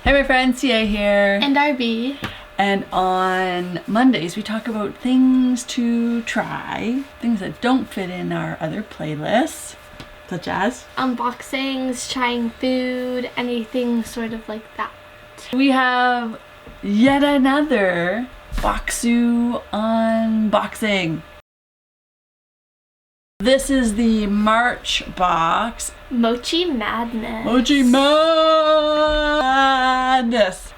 Hi my friends, CA here. And RB. And on Mondays we talk about things to try, things that don't fit in our other playlists, such as unboxings, trying food, anything sort of like that. We have yet another Bokksu unboxing. This is the March box. Mochi Madness. Mochi Madness.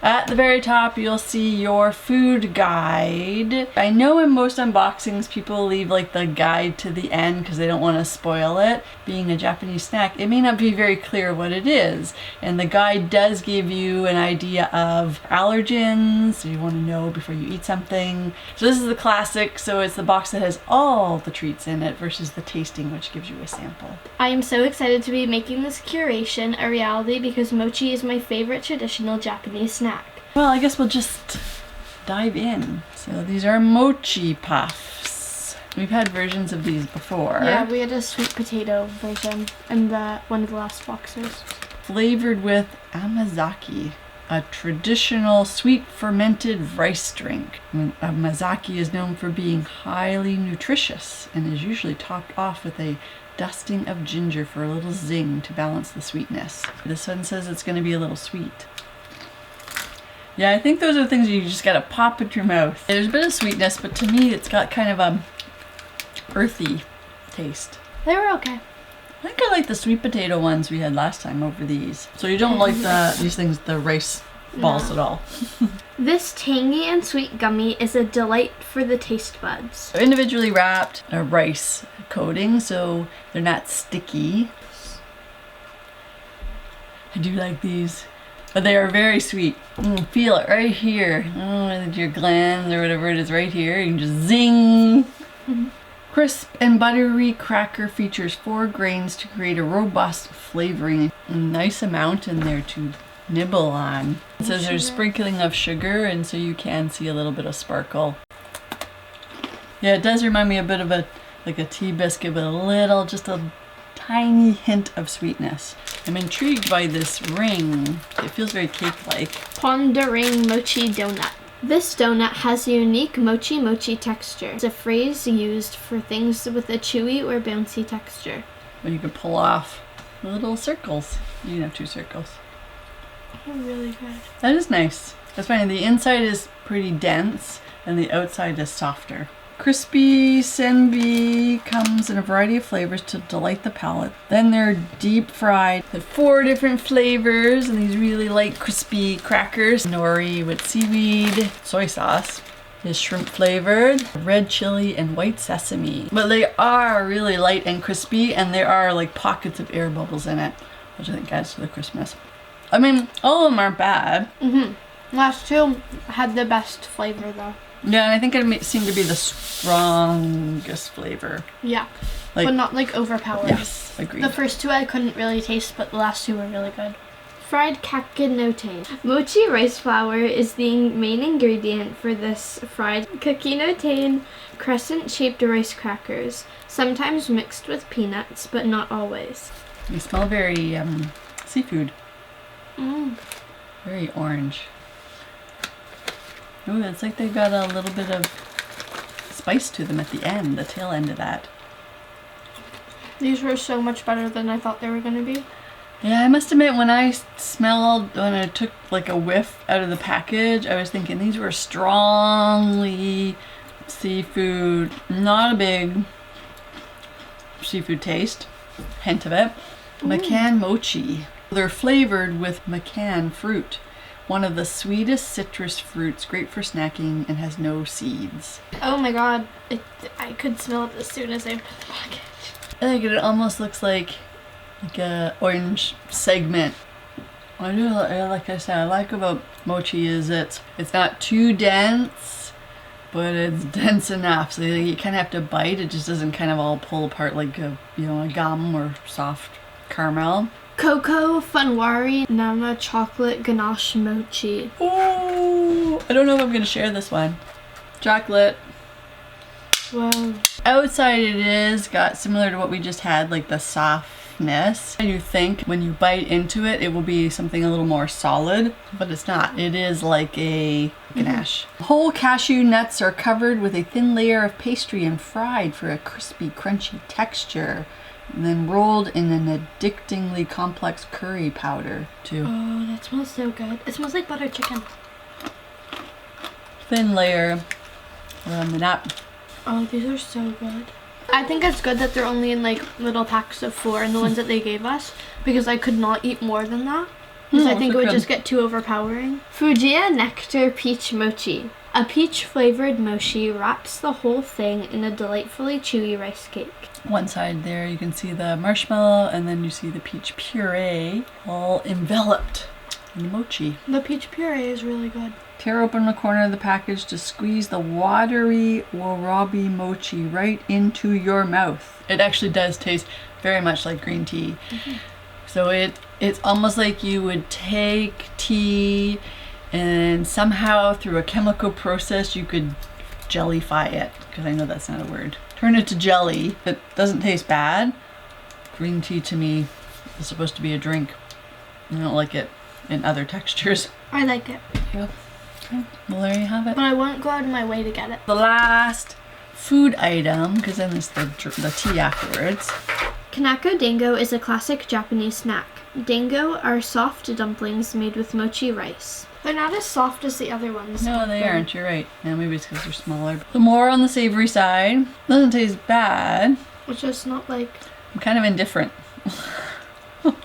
At the very top, you'll see your food guide. I know in most unboxings, people leave like the guide to the end because they don't want to spoil it. Being a Japanese snack, it may not be very clear what it is. And the guide does give you an idea of allergens, so you want to know before you eat something. So this is the classic, so it's the box that has all the treats in it versus the tasting, which gives you a sample. I am so excited to be making this curation a reality because mochi is my favorite traditional Japanese snack. Well, I guess we'll just dive in. So these are mochi puffs. We've had versions of these before. Yeah, we had a sweet potato version in one of the last boxes. Flavored with amazaki, a traditional sweet fermented rice drink. Amazaki is known for being highly nutritious and is usually topped off with a dusting of ginger for a little zing to balance the sweetness. This one says it's going to be a little sweet. Yeah, I think those are things you just gotta pop into your mouth. There's a bit of sweetness, but to me it's got kind of a earthy taste. They were okay. I think I like the sweet potato ones we had last time over these. So you don't like these things, the rice balls at all? This tangy and sweet gummy is a delight for the taste buds. They're individually wrapped, a rice coating, so they're not sticky. I do like these. But they are very sweet. Feel it right here. Your glands or whatever it is right here. You can just zing. Crisp and buttery cracker features 4 grains to create a robust flavoring. A nice amount in there to nibble on. It says there's sprinkling of sugar, and so you can see a little bit of sparkle. Yeah, it does remind me a bit of a tea biscuit with just a tiny hint of sweetness. I'm intrigued by this ring. It feels very cake-like. Pondering mochi donut. This donut has a unique mochi texture. It's a phrase used for things with a chewy or bouncy texture. Well, you can pull off little circles. You can have 2 circles. They're really good. That is nice. That's fine. The inside is pretty dense and the outside is softer. Crispy senbi comes in a variety of flavors to delight the palate. Then they're deep fried with 4 different flavors and these really light crispy crackers. Nori with seaweed, soy sauce is shrimp flavored, red chili and white sesame. But they are really light and crispy and there are like pockets of air bubbles in it, which I think adds to the crispness. I mean, all of them aren't bad. Last 2 had the best flavor though. Yeah, and I think it seemed to be the strongest flavor. Yeah, but not like overpowering. Yes, agreed. The first 2 I couldn't really taste, but the last 2 were really good. Fried kakinote. Mochi rice flour is the main ingredient for this fried kakinote crescent-shaped rice crackers, sometimes mixed with peanuts, but not always. They smell very seafood. Very orange. Oh, it's like they've got a little bit of spice to them at the end, the tail end of that. These were so much better than I thought they were going to be. Yeah, I must admit, when I took like a whiff out of the package, I was thinking these were strongly seafood. Not a big seafood taste, hint of it. Macan mochi. They're flavored with macan fruit. One of the sweetest citrus fruits, great for snacking and has no seeds. Oh my god, I could smell it as soon as I opened the package. I think it almost looks like a orange segment. Like I said, I like about mochi is it's not too dense, but it's dense enough. So you kind of have to bite. It just doesn't kind of all pull apart like a gum or soft caramel. Cocoa Funwari Nama Chocolate Ganache Mochi. Oh, I don't know if I'm going to share this one. Chocolate. Wow. Outside it is got similar to what we just had, like the soft thickness. You think when you bite into it, it will be something a little more solid, but it's not. It is like a ganache. Whole cashew nuts are covered with a thin layer of pastry and fried for a crispy, crunchy texture. And then rolled in an addictingly complex curry powder too. Oh, that smells so good. It smells like butter chicken. Thin layer around the nut. Oh, these are so good. I think it's good that they're only in like little packs of 4 and the ones that they gave us, because I could not eat more than that. Because I think it would just get too overpowering. Fujiya Nectar Peach Mochi. A peach flavored mochi wraps the whole thing in a delightfully chewy rice cake. One side there you can see the marshmallow, and then you see the peach puree all enveloped in the mochi. The peach puree is really good. Tear open the corner of the package to squeeze the watery warabi mochi right into your mouth. It actually does taste very much like green tea. So it's almost like you would take tea and somehow through a chemical process you could jellify it, because I know that's not a word. Turn it to jelly. It doesn't taste bad. Green tea to me is supposed to be a drink. I don't like it in other textures. I like it. Yeah. Okay. Well, there you have it. But I won't go out of my way to get it. The last food item, because then it's the tea afterwards. Kanako dango is a classic Japanese snack. Dango are soft dumplings made with mochi rice. They're not as soft as the other ones. No, they aren't. You're right. Yeah, maybe it's because they're smaller. The more on the savory side. Doesn't taste bad. It's just not like... I'm kind of indifferent.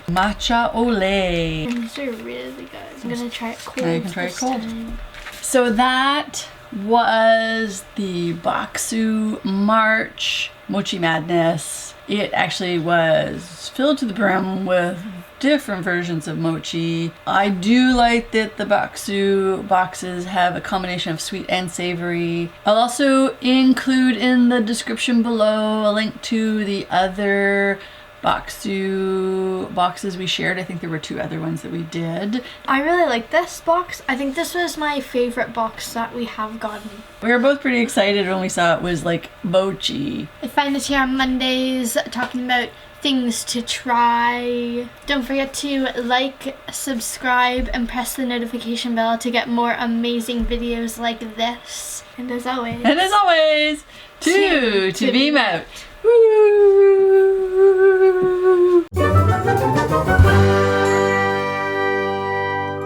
Matcha ole. And these are really good. I'm gonna try it cold. Now you can try it cold. Time. So that was the Bokksu March Mochi Madness. It actually was filled to the brim with different versions of mochi. I do like that the Bokksu boxes have a combination of sweet and savory. I'll also include in the description below a link to the other Bokksu boxes we shared. I think there were 2 other ones that we did. I really like this box. I think this was my favorite box that we have gotten. We were both pretty excited when we saw it was like mochi. I find us here on Mondays talking about things to try. Don't forget to like, subscribe, and press the notification bell to get more amazing videos like this. And as always, to beam out. Woo!